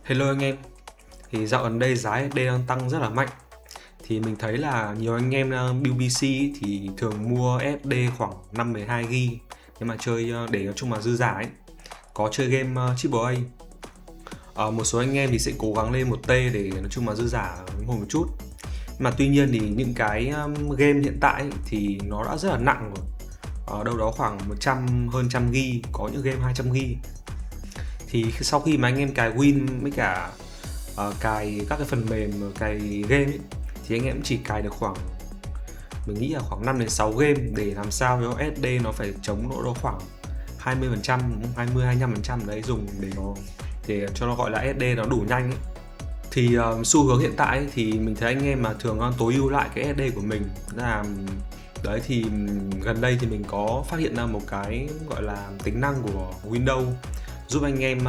Hello anh em, thì dạo gần đây giá SD đang tăng rất là mạnh. Thì mình thấy là nhiều anh em build PC thì thường mua SSD khoảng 512GB nếu mà chơi để nói chung là dư dả ấy, có chơi game AAA. Một số anh em thì sẽ cố gắng lên 1T để nói chung là dư dả ngồi một chút. Mà tuy nhiên thì những cái game hiện tại ấy, thì nó đã rất là nặng rồi. Đâu đó khoảng 100 hơn 100GB, có những game 200GB. Thì sau khi mà anh em cài Win với cả cài các cái phần mềm cài game ấy, thì anh em chỉ cài được khoảng, mình nghĩ là khoảng 5 đến 6 game để làm sao cho SD nó phải chống độ khoảng 20%, 20 25% đấy, dùng để cho nó gọi là SD nó đủ nhanh ấy. Thì xu hướng hiện tại ấy, thì mình thấy anh em mà thường tối ưu lại cái SD của mình là đấy. Thì gần đây thì mình có phát hiện ra một cái gọi là tính năng của Windows giúp anh em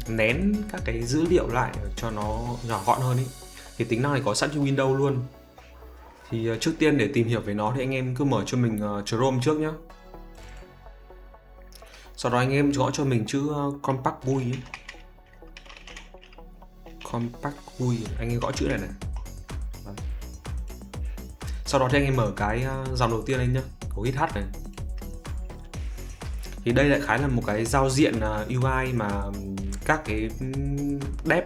nén các cái dữ liệu lại cho nó nhỏ gọn hơn ấy. Thì tính năng này có sẵn trên Windows luôn. Thì trước tiên để tìm hiểu về nó thì anh em cứ mở cho mình Chrome trước nhé. Sau đó anh em gõ cho mình chữ Compact GUI ấy. Compact GUI, anh em gõ chữ này này. Đấy. Sau đó thì anh em mở cái dòng đầu tiên lên nhé, có GitHub này. Thì đây lại khá là một cái giao diện UI mà các cái dev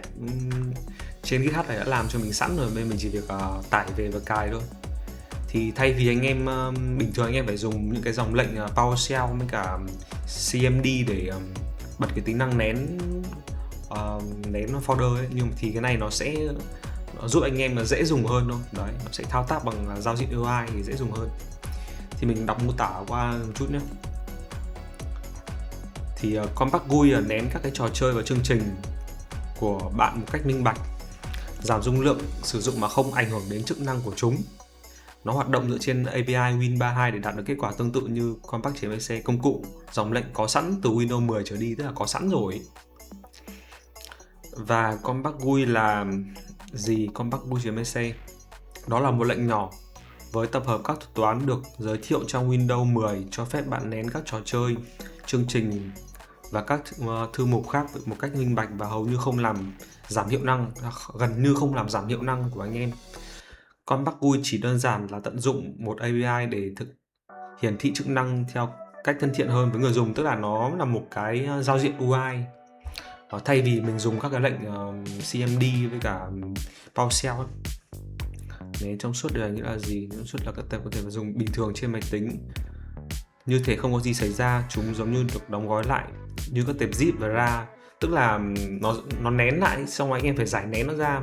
trên GitHub này đã làm cho mình sẵn rồi, nên mình chỉ việc tải về và cài thôi. Thì thay vì anh em bình thường anh em phải dùng những cái dòng lệnh PowerShell với cả CMD để bật cái tính năng nén folder ấy, nhưng thì cái này nó giúp anh em dễ dùng hơn thôi. Đấy, nó sẽ thao tác bằng giao diện UI thì dễ dùng hơn. Thì mình đọc mô tả qua một chút nhé. Thì Compact GUI nén các cái trò chơi và chương trình của bạn một cách minh bạch, giảm dung lượng sử dụng mà không ảnh hưởng đến chức năng của chúng. Nó hoạt động dựa trên API Win32 để đạt được kết quả tương tự như Compact.exe, công cụ dòng lệnh có sẵn từ Windows 10 trở đi, tức là có sẵn rồi. Và Compact GUI là gì? Compact GUI.exe đó là một lệnh nhỏ với tập hợp các thuật toán được giới thiệu trong Windows 10, cho phép bạn nén các trò chơi, chương trình và các thư mục khác một cách minh bạch và hầu như không làm giảm hiệu năng, gần như không làm giảm hiệu năng của anh em. Compact GUI chỉ đơn giản là tận dụng một API để hiển thị chức năng theo cách thân thiện hơn với người dùng, tức là nó là một cái giao diện UI. Thay vì mình dùng các cái lệnh CMD với cả PowerShell ấy. Nén trong suốt điều này nghĩa là gì? Trong suốt là các tệp có thể dùng bình thường trên máy tính, như thể không có gì xảy ra. Chúng giống như được đóng gói lại như các tệp zip và ra, tức là nó nén lại, xong rồi anh em phải giải nén nó ra.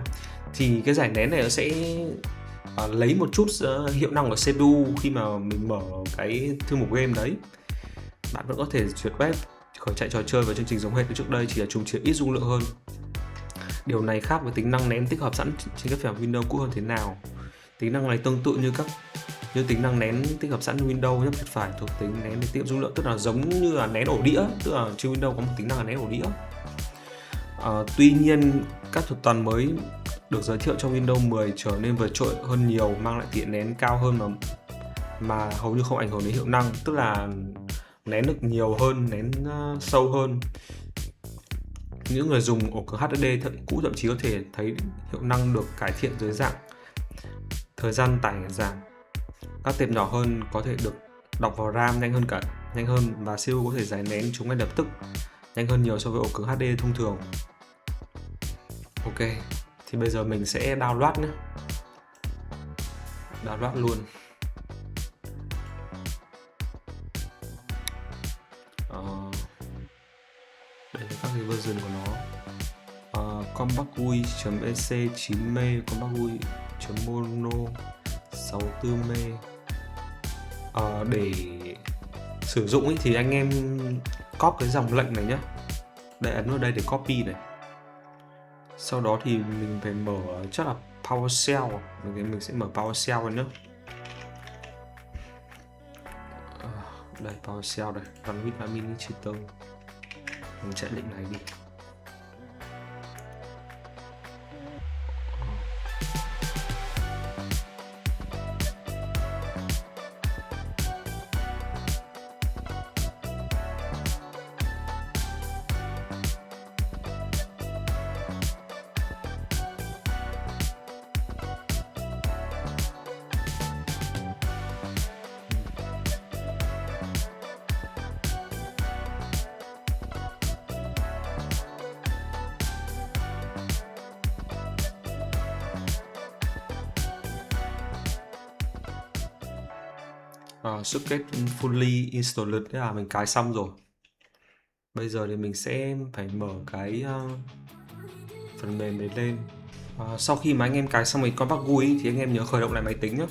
Thì cái giải nén này nó sẽ lấy một chút hiệu năng của CPU khi mà mình mở cái thư mục game đấy. Bạn vẫn có thể duyệt web, khởi chạy trò chơi và chương trình giống hệt như trước đây, chỉ là chúng chứa ít dung lượng hơn. Điều này khác với tính năng nén tích hợp sẵn trên các phiên bản Windows cũ hơn thế nào? Tính năng này tương tự như tính năng nén tích hợp sẵn Windows, nhấp chuột phải thuộc tính nén để tiết kiệm dung lượng, tức là giống như là nén ổ đĩa, tức là trên Windows có một tính năng là nén ổ đĩa. Tuy nhiên các thuật toán mới được giới thiệu trong Windows 10 trở nên vượt trội hơn nhiều, mang lại tiện nén cao hơn mà hầu như không ảnh hưởng đến hiệu năng, tức là nén được nhiều hơn, nén sâu hơn. Những người dùng ổ cứng HDD cũ thậm chí có thể thấy hiệu năng được cải thiện dưới dạng thời gian tải giảm, các tệp nhỏ hơn có thể được đọc vào RAM nhanh hơn, và CPU có thể giải nén chúng ngay lập tức, nhanh hơn nhiều so với ổ cứng HD thông thường. Ok, thì bây giờ mình sẽ download nhé. Download luôn. Đây là các cái version của nó. Compact GUI.exe 9MB, Compact GUI.mono 64MB. Để sử dụng ý, thì anh em copy cái dòng lệnh này nhé. Đây, ấn vào đây để copy này. Sau đó thì mình phải mở chắc là PowerShell. Mình sẽ mở PowerShell rồi nhé. Đây, PowerShell đây, run with administrator. Mình chạy lệnh này đi. Socket fully installed, thế là mình cài xong rồi. Bây giờ thì mình sẽ phải mở cái phần mềm đấy lên. Sau khi mà anh em cài xong cái Compact GUI thì anh em nhớ khởi động lại máy tính nhé.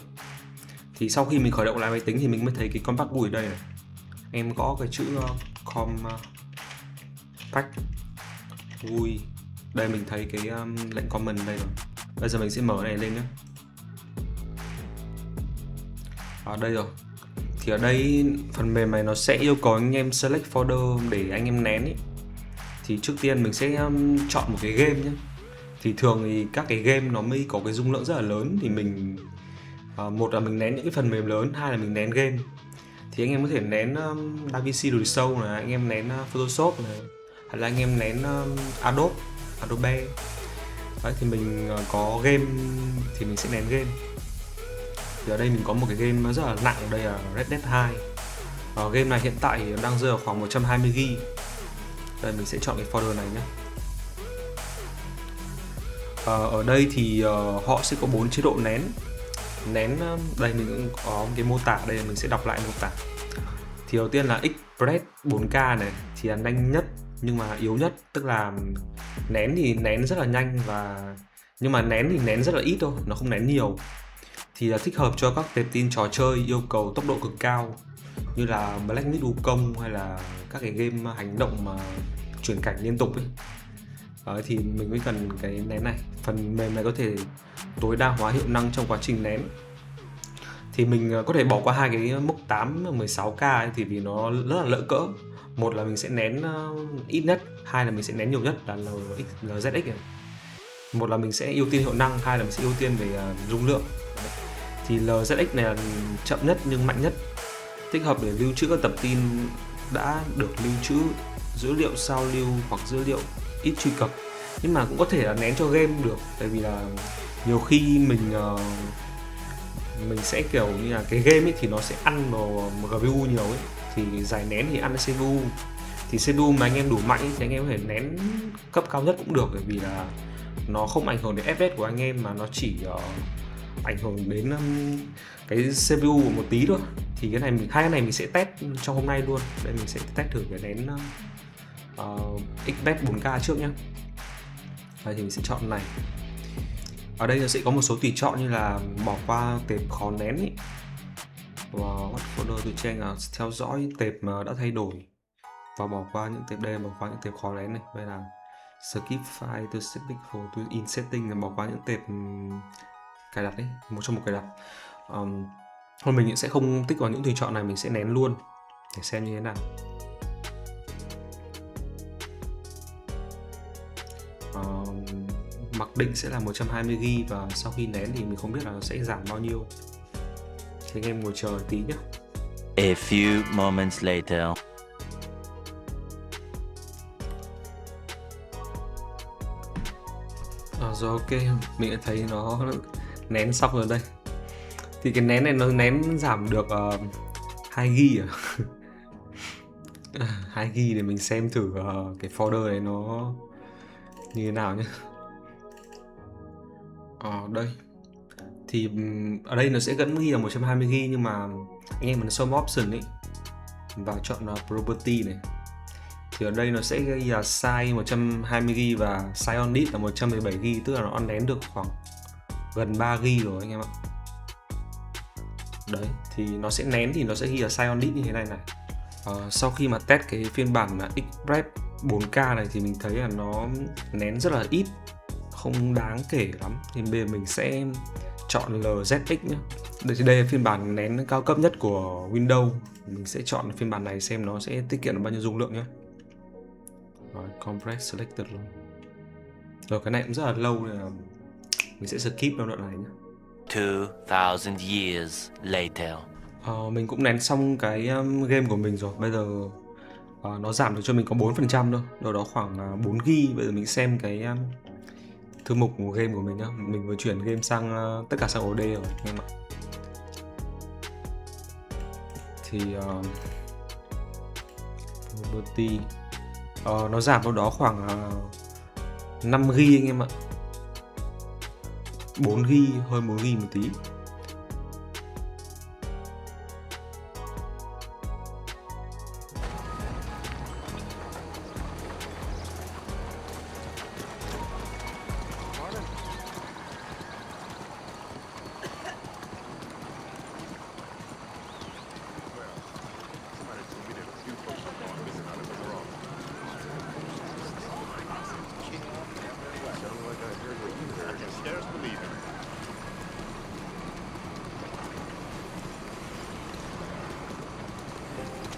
Thì sau khi mình khởi động lại máy tính thì mình mới thấy cái Compact GUI ở đây này. Em có cái chữ Compact GUI. Đây mình thấy cái lệnh comment đây rồi. Bây giờ mình sẽ mở này lên nhé. Đây rồi. Thì ở đây phần mềm này nó sẽ yêu cầu anh em select folder để anh em nén ý. Thì trước tiên mình sẽ chọn một cái game nhé. Thì thường thì các cái game nó mới có cái dung lượng rất là lớn thì mình một là mình nén những cái phần mềm lớn, hai là mình nén game. Thì anh em có thể nén DaVinci Resolve này, anh em nén Photoshop này, hay là anh em nén Adobe. Đấy, thì mình có game thì mình sẽ nén game. Thì ở đây mình có một cái game rất là nặng, đây là Red Dead 2. Game này hiện tại đang rơi vào khoảng 120GB. Đây mình sẽ chọn cái folder này nhé. Ở đây thì họ sẽ có 4 chế độ nén. Đây mình cũng có cái mô tả, đây mình sẽ đọc lại mô tả. Thì đầu tiên là Express 4K này thì là nhanh nhất nhưng mà yếu nhất, tức là nén thì nén rất là nhanh nhưng mà nén thì nén rất là ít thôi, nó không nén nhiều. Thì là thích hợp cho các tệp tin trò chơi yêu cầu tốc độ cực cao như là Black Myth Wukong hay là các cái game hành động mà chuyển cảnh liên tục ấy. Thì mình mới cần cái nén này. Phần mềm này có thể tối đa hóa hiệu năng trong quá trình nén. Thì mình có thể bỏ qua hai cái mốc 8 16K ấy, thì vì nó rất là lỡ cỡ. Một là mình sẽ nén ít nhất, hai là mình sẽ nén nhiều nhất là LZX này. Một là mình sẽ ưu tiên hiệu năng, hai là mình sẽ ưu tiên về dung lượng. Thì LZX này là chậm nhất nhưng mạnh nhất, thích hợp để lưu trữ các tập tin đã được lưu trữ, dữ liệu sao lưu hoặc dữ liệu ít truy cập. Nhưng mà cũng có thể là nén cho game được, tại vì là nhiều khi mình sẽ kiểu như là cái game ấy thì nó sẽ ăn vào GPU nhiều ấy, thì giải nén thì ăn CPU. Thì CPU mà anh em đủ mạnh ấy, thì anh em có thể nén cấp cao nhất cũng được, bởi vì là nó không ảnh hưởng đến FPS của anh em mà nó chỉ ảnh hưởng đến cái CPU của một tí thôi. Thì hai cái này mình sẽ test trong hôm nay luôn. Đây mình sẽ test thử cái nén Express 4K trước nhé. Đây thì mình sẽ chọn này. Ở đây nó sẽ có một số tùy chọn như là bỏ qua tệp khó nén ý. Và hot folder từ trên là theo dõi tệp mà đã thay đổi, và bỏ qua những tệp đây, bỏ qua những tệp khó nén này. Đây là skip file to setting for to in setting, là bỏ qua những tệp cài đặt ấy, một trong một cài đặt. Thôi mình sẽ không tích vào những tùy chọn này, mình sẽ nén luôn để xem như thế nào. Mặc định sẽ là 120GB và sau khi nén thì mình không biết là nó sẽ giảm bao nhiêu. Thì anh em ngồi chờ tí nhé. A few moments later. Rồi ok, mình đã thấy nó nén xong rồi đây. Thì cái nén này nó nén giảm được 2GB 2GB để mình xem thử cái folder này nó như thế nào nhé. Đây thì ở đây nó sẽ vẫn ghi là 120GB, nhưng mà anh em mình show option ấy và chọn property này, thì ở đây nó sẽ ghi là size 120GB và size on disk là 117GB, tức là nó nén được khoảng gần 3GB rồi anh em ạ. Đấy thì nó sẽ nén thì nó sẽ ghi là size on disk như thế này này. Sau khi mà test cái phiên bản là Express 4K này thì mình thấy là nó nén rất là ít, không đáng kể lắm. Thì bây giờ mình sẽ chọn LZX nhé. Đây là phiên bản nén cao cấp nhất của Windows. Mình sẽ chọn phiên bản này xem nó sẽ tiết kiệm được bao nhiêu dung lượng nhé. Rồi, compress selected luôn. Rồi cái này cũng rất là lâu nên là mình sẽ skip đoạn này nhé. 2000 years later. Mình cũng nén xong cái game của mình rồi. Bây giờ nó giảm được cho mình có 4% thôi, đâu đó khoảng 4GB. Bây giờ mình xem cái thư mục của game của mình nhá. Mình vừa chuyển game sang tất cả sang OD rồi anh em ạ. Thì property nó giảm đâu đó khoảng 5GB anh em ạ. 4GB, hơn 4GB một tí.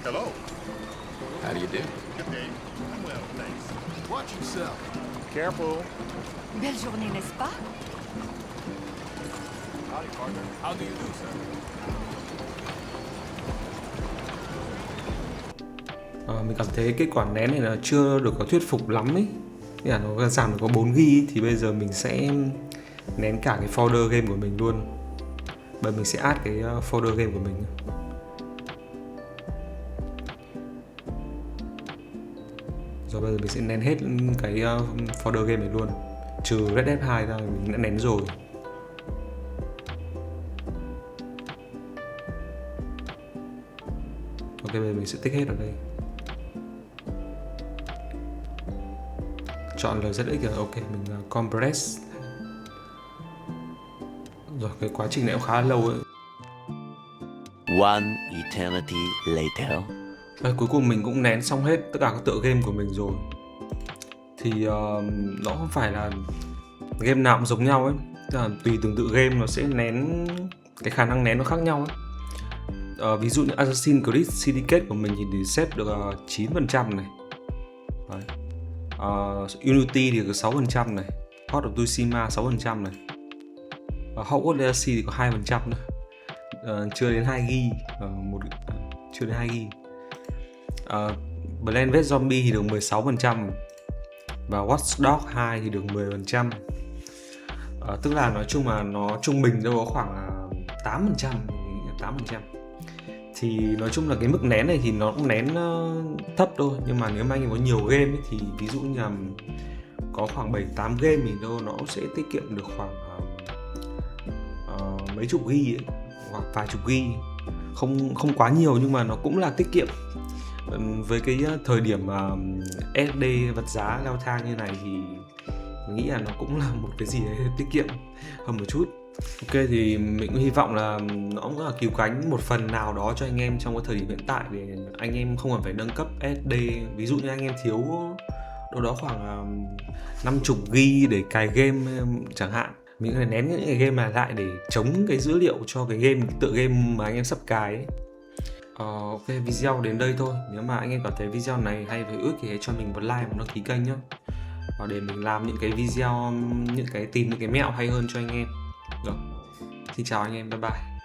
Hello. How do you do? Good day. I'm well, thanks. Watch yourself. Careful. Belle journée, n'est-ce pas? Howdy, partner. How do you do, sir? Mình cảm thấy kết quả nén này là chưa được thuyết phục lắm ấy. Nghĩa là nó giảm được có 4 GB ấy, thì bây giờ mình sẽ nén cả cái folder game của mình luôn. Bởi mình sẽ add cái folder game của mình. Rồi bây giờ mình sẽ nén hết cái folder game này luôn. Trừ Red Dead 2 ra mình đã nén rồi. Ok, bây giờ mình sẽ tích hết ở đây. Chọn LZX rồi, ok, mình compress. Rồi, cái quá trình này cũng khá lâu ấy. One eternity later. Rồi, cuối cùng mình cũng nén xong hết tất cả các tựa game của mình rồi. Thì nó không phải là game nào cũng giống nhau ấy. Tức là tùy từng tựa game nó sẽ nén, cái khả năng nén nó khác nhau ấy. Ví dụ như Assassin's Creed Syndicate của mình thì set được 9% này. Đấy. Unity thì có 6% này, Ghost of Tsushima 6% này, Hogwarts Legacy thì có 2% nữa, chưa đến 2GB, chưa đến 2GB. Plants vs Zombie thì được 16% và Watch Dogs 2 thì được 10%. Tức là nói chung là nó trung bình đâu có khoảng 8%, 8%. Thì nói chung là cái mức nén này thì nó cũng nén thấp thôi. Nhưng mà nếu mà anh em có nhiều game ấy, thì ví dụ như là có khoảng 7-8 game thì đâu nó sẽ tiết kiệm được khoảng mấy chục GB ấy, hoặc vài chục GB. Không quá nhiều nhưng mà nó cũng là tiết kiệm. Với cái thời điểm SD vật giá leo thang như này thì mình nghĩ là nó cũng là một cái gì đấy tiết kiệm hơn một chút. Ok, thì mình cũng hy vọng là nó cũng là cứu cánh một phần nào đó cho anh em trong cái thời điểm hiện tại, để anh em không cần phải nâng cấp SD. Ví dụ như anh em thiếu đâu đó khoảng 50GB để cài game chẳng hạn, mình có thể nén những cái game này lại để chống cái dữ liệu cho cái tựa game mà anh em sắp cài ấy. Ok, video đến đây thôi. Nếu mà anh em cảm thấy video này hay và hữu ích thì hãy cho mình một like và đăng ký kênh nhé, để mình làm những cái video, tìm những cái mẹo hay hơn cho anh em. Rồi, xin chào anh em, bye bye.